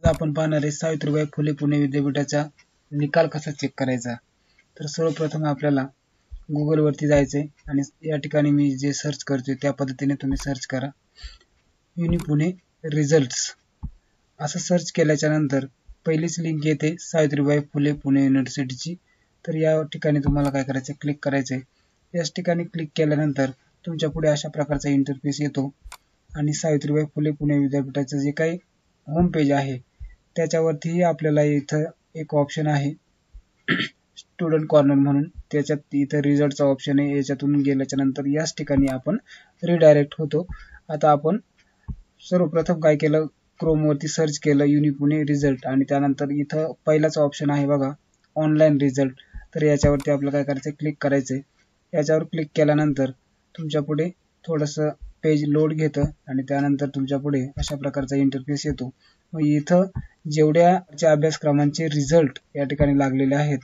आपण पाहणार आहे सावित्रीबाई फुले पुणे विद्यापीठाचा निकाल कसा चेक करायचा। तर सर्वप्रथम आपल्याला गुगल वरती जायचे आणि या ठिकाणी मी जे सर्च करतोय त्या पद्धतीने तुम्ही सर्च करा। युनि पुणे रिझल्ट्स असं सर्च केल्याच्या नंतर पहिलीच लिंक येते सावित्रीबाई फुले पुणे युनिव्हर्सिटीची। तर या ठिकाणी तुम्हाला काय करायचं, क्लिक करायचे। याच ठिकाणी क्लिक केल्यानंतर तुमच्या पुढे अशा प्रकारचा इंटरफेस येतो आणि सावित्रीबाई फुले पुणे विद्यापीठाचं जे काही होम पेज आहे त्याच्यावरती आपल्याला इथं एक ऑप्शन आहे स्टुडंट कॉर्नर म्हणून, त्याच्यात इथं रिझल्टचा ऑप्शन आहे। याच्यातून गेल्याच्या नंतर याच ठिकाणी आपण रिडायरेक्ट होतो। आता आपण सर्वप्रथम काय केलं, क्रोम वरती सर्च केलं युनि पुणे रिझल्ट आणि त्यानंतर इथं पहिलाच ऑप्शन आहे बघा ऑनलाईन रिझल्ट। तर याच्यावरती आपल्याला काय करायचं, क्लिक करायचंय। याच्यावर क्लिक केल्यानंतर तुमच्या पुढे थोडंसं पेज लोड घेतं आणि त्यानंतर तुमच्या पुढे अशा प्रकारचा इंटरफेस येतो। मग इथं जेवढ्या अभ्यासक्रमांचे रिझल्ट या ठिकाणी लागलेले आहेत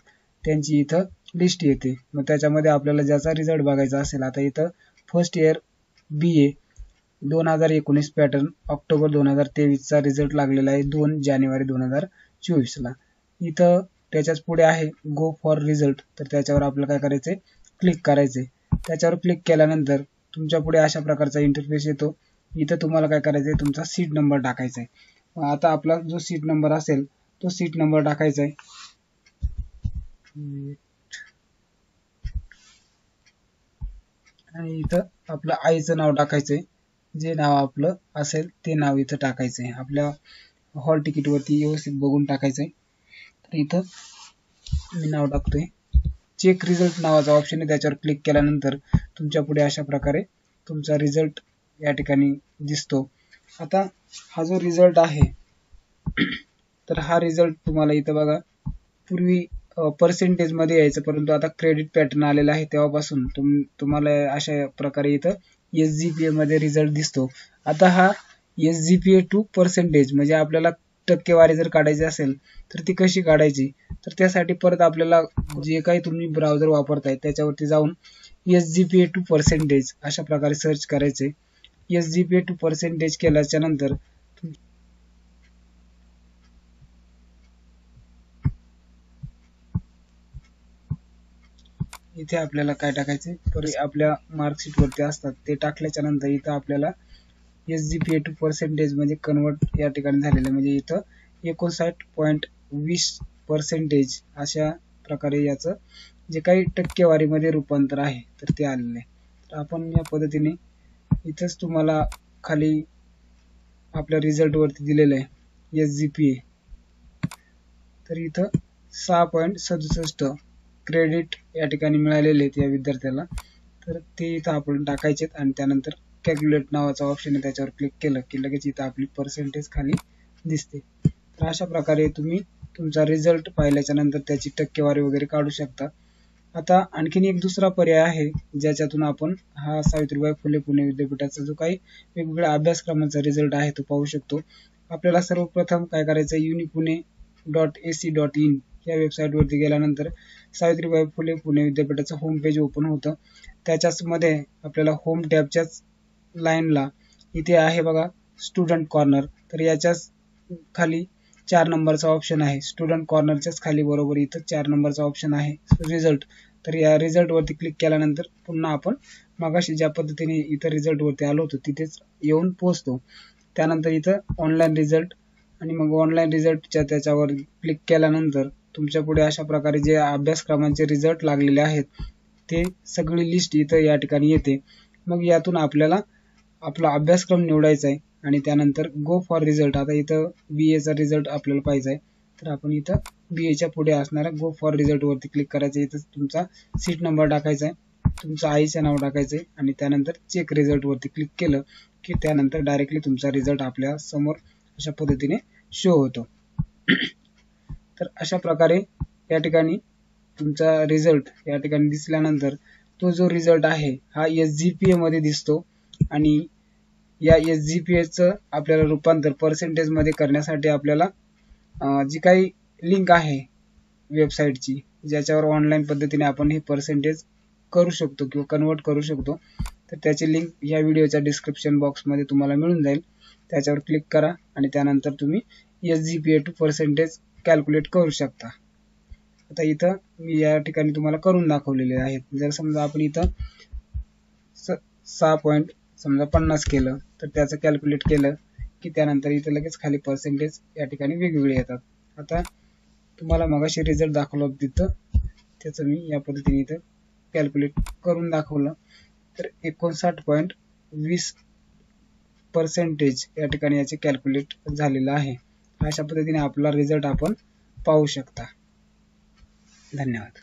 त्यांची इथं लिस्ट येते। मग त्याच्यामध्ये आपल्याला ज्याचा रिझल्ट बघायचा असेल, आता इथं first year BA 2019 pattern October 2023 चा रिझल्ट लागलेला आहे 2 जानेवारी 2024 ला। इथं त्याच्याच पुढे आहे गो फॉर रिझल्ट, तर त्याच्यावर आपल्याला काय करायचंय, क्लिक करायचंय। त्याच्यावर क्लिक केल्यानंतर तुमच्या पुढे अशा प्रकारचा इंटरफेस येतो। इथं तुम्हाला काय करायचंय, तुमचा सीट नंबर टाकायचा आहे। आता आपला जो सीट नंबर असेल तो सीट नंबर टाकायचा आहे आणि इथं आपलं आईचं नाव टाकायचंय, जे नाव आपलं असेल ते नाव इथं टाकायचंय। आपल्या हॉल तिकीट वरती व्यवस्थित बघून टाकायचंय। तर इथं मी नाव टाकतोय, चेक रिझल्ट नावाचा ऑप्शन आहे, त्याच्यावर क्लिक केल्यानंतर तुमच्या पुढे अशा प्रकारे तुमचा रिझल्ट या ठिकाणी दिसतो। आता हा जो रिझल्ट आहे तर हा रिझल्ट तुम्हाला इथं बघा पूर्वी पर्सेंटेज मध्ये यायचं, परंतु आता क्रेडिट पॅटर्न आलेला आहे तेव्हापासून तुम्हाला अशा प्रकारे इथं SGPA मध्ये रिझल्ट दिसतो। आता हा SGPA टू पर्सेंटेज म्हणजे आपल्याला टक्केवारी जर काढायची असेल तर ती कशी काढायची, तर त्यासाठी परत आपल्याला जे काही तुम्ही ब्राउझर वापरताय त्याच्यावरती जाऊन SGPA टू पर्सेंटेज अशा प्रकारे सर्च करायचे। SGPA टू पर्सेंटेज केल्याच्या नंतर इथे आपल्याला काय टाकायचे, तर आपल्या मार्कशीट वरती असतात ते टाकल्याच्या नंतर इथं आपल्याला SGPA टू पर्सेंटेज म्हणजे कन्वर्ट या ठिकाणी झालेलं, म्हणजे इथं 59.20% अशा प्रकारे याचं जे काही टक्केवारीमध्ये रूपांतर आहे तर ते आलेलं आहे। तर आपण या पद्धतीने इथंच तुम्हाला खाली आपल्या रिझल्ट वरती दिलेलं आहे SGPA, तर इथं 6.67 क्रेडिट या ठिकाणी मिळालेले आहेत या विद्यार्थ्याला। तर ते इथं आपण टाकायचे आणि त्यानंतर कॅल्क्युलेट नावाचा ऑप्शन आहे त्याच्यावर क्लिक केलं की लगेच इथं आपली पर्सेंटेज खाली दिसते। तर अशा प्रकारे तुम्ही तुमचा रिझल्ट पाहिल्याच्या नंतर त्याची टक्केवारी वगैरे काढू शकता। आता आणखीन एक दुसरा पर्याय आहे ज्याच्यातून आपण हा सावित्रीबाई फुले पुणे विद्यापीठाचा जो काही वेगवेगळ्या अभ्यासक्रमांचा रिझल्ट आहे तो पाहू शकतो। आपल्याला सर्वप्रथम काय करायचं, unipune.ac.in या वेबसाईट वरती गेल्यानंतर सावित्रीबाई फुले पुणे विद्यापीठाचं होम पेज ओपन होतं। त्याच्याच मध्ये आपल्याला होम टॅबच्याच लाईनला इथे आहे बघा स्टुडंट कॉर्नर, तर याच्याच खाली 4 नंबरचा ऑप्शन आहे। स्टुडंट कॉर्नरच्याच खाली बरोबर इथं 4 नंबरचा ऑप्शन आहे रिझल्ट। तर या रिझल्ट वरती क्लिक केल्यानंतर पुन्हा आपण मगाशी ज्या पद्धतीने इथं रिझल्ट वरती आलो होतो तिथेच येऊन पोहोचतो। त्यानंतर इथं ऑनलाईन रिझल्ट आणि मग ऑनलाईन रिझल्टच्या त्याच्यावर क्लिक केल्यानंतर तुमच्या पुढे अशा प्रकारे जे अभ्यासक्रमांचे रिझल्ट लागलेले आहेत ते सगळी लिस्ट इथं या ठिकाणी येते। मग यातून आपल्याला आपला अभ्यासक्रम निवडायचा आहे आणि त्यानंतर गो फॉर रिझल्ट, आता इथं BA चा रिझल्ट आपल्याला पाहिजे आहे तर आपण इथं BA च्या पुढे असणाऱ्या गो फॉर रिझल्ट वरती क्लिक करायचं। इथं तुमचा सीट नंबर टाकायचा आहे, तुमचं आईचं नाव टाकायचं आहे आणि त्यानंतर चेक रिझल्ट वरती क्लिक केलं की त्यानंतर डायरेक्टली तुमचा रिझल्ट आपल्या समोर अशा पद्धतीने शो होतो। तर अशा प्रकारे या ठिकाणी तुमचा रिझल्ट या ठिकाणी दिसल्यानंतर तो जो रिझल्ट आहे हा SGPA मध्ये दिसतो आणि या SGPA चं आपल्याला रूपांतर पर्सेंटेज मध्ये करण्यासाठी आपल्याला जी काही लिंक आहे वेबसाईटची ज्याच्यावर ऑनलाईन पद्धतीने आपण हे पर्सेंटेज करू शकतो किंवा कन्वर्ट करू शकतो, तर त्याची लिंक या व्हिडिओच्या डिस्क्रिप्शन बॉक्स मध्ये तुम्हाला मिळून जाईल। त्याच्यावर क्लिक करा आणि त्यानंतर तुम्ही SGPA टू पर्सेंटेज कॅल्क्युलेट करू शकता. आता इथं मी या ठिकाणी तुम्हाला करून दाखवलेले आहेत. जर समजा आपण इथं 6.50 केलं तर त्याचं कॅल्क्युलेट केलं की त्यानंतर इथं लगेच खाली पर्सेंटेज या ठिकाणी वेगवेगळे येतात. आता तुम्हाला मगाशी रिझल्ट दाखवला होता तिथं त्याचं मी या पद्धतीने इथं कॅल्क्युलेट करून दाखवलं तर 59.20% या ठिकाणी याचे कॅल्क्युलेट झालेलं आहे. अशा पद्धतीने आपला रिझल्ट आपण पाहू शकता. धन्यवाद.